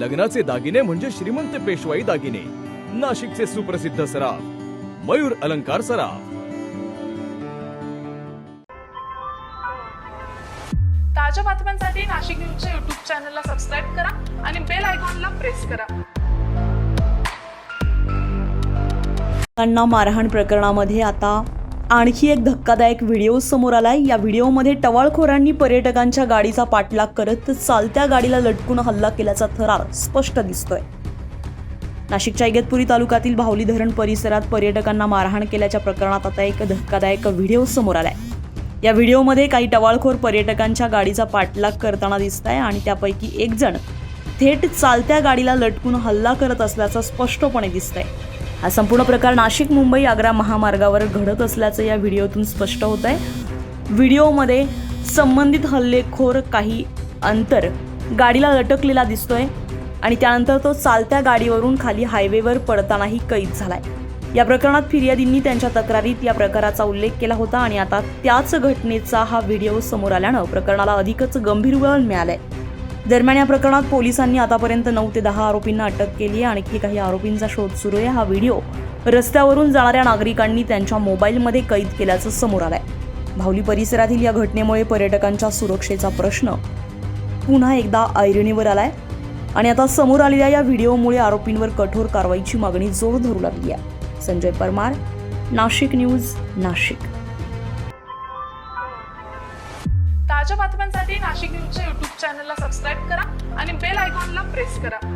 लग्नाचे दागिने म्हणजे श्रीमंत पेशवाई दागिने, नाशिकचे सुप्रसिद्ध सराफ मयूर अलंकार सराफ। ताज्या बातम्यांसाठी नाशिक न्यूजच्या YouTube चॅनलला सबस्क्राईब करा आणि बेल आयकॉनला प्रेस करा। त्यांना मारहाण प्रकरणामध्ये आता आणखी एक धक्कादायक व्हिडिओ समोर आलाय। या व्हिडिओमध्ये टवाळखोरांनी पर्यटकांच्या गाडीचा पाठलाग करत चालत्या गाडीला लटकून हल्ला केल्याचा थरार स्पष्ट दिसतोय। नाशिकच्या इगतपुरी तालुक्यातील भावली धरण परिसरात पर्यटकांना मारहाण केल्याच्या प्रकरणात आता एक धक्कादायक व्हिडिओ समोर आलाय। या व्हिडिओमध्ये काही टवाळखोर पर्यटकांच्या गाडीचा पाठलाग करताना दिसताय आणि त्यापैकी एक जण थेट चालत्या गाडीला लटकून हल्ला करत असल्याचं स्पष्टपणे दिसतंय। हा संपूर्ण प्रकार नाशिक मुंबई आग्रा महामार्गावर घडत असल्याचं या व्हिडिओतून स्पष्ट होत आहे। व्हिडिओमध्ये संबंधित हल्लेखोर काही अंतर गाडीला लटकलेला दिसतोय आणि त्यानंतर तो चालत्या गाडीवरून खाली हायवेवर पडतानाही कैद झालाय। या प्रकरणात फिर्यादींनी त्यांच्या तक्रारीत या प्रकाराचा उल्लेख केला होता आणि आता त्याच घटनेचा हा व्हिडिओ समोर आल्यानं प्रकरणाला अधिकच गंभीर वळण मिळालंय। दरम्यान या प्रकरणात पोलिसांनी आतापर्यंत 9 ते 10 आरोपींना अटक केली आहे। आणखी काही आरोपींचा शोध सुरू आहे। हा व्हिडिओ रस्त्यावरून जाणाऱ्या नागरिकांनी त्यांच्या मोबाईलमध्ये कैद केल्याचं समोर आलंय। भावली परिसरातील या घटनेमुळे पर्यटकांच्या सुरक्षेचा प्रश्न पुन्हा एकदा ऐरणीवर आलाय आणि आता समोर आलेल्या या व्हिडिओमुळे आरोपींवर कठोर कारवाईची मागणी जोर धरू लागली आहे। संजय परमार, नाशिक न्यूज, नाशिक। ताज्या बातम्यांसाठी नाशिक न्यूजच्या YouTube चॅनलला सबस्क्राईब करा आणि बेल आयकॉनला प्रेस करा।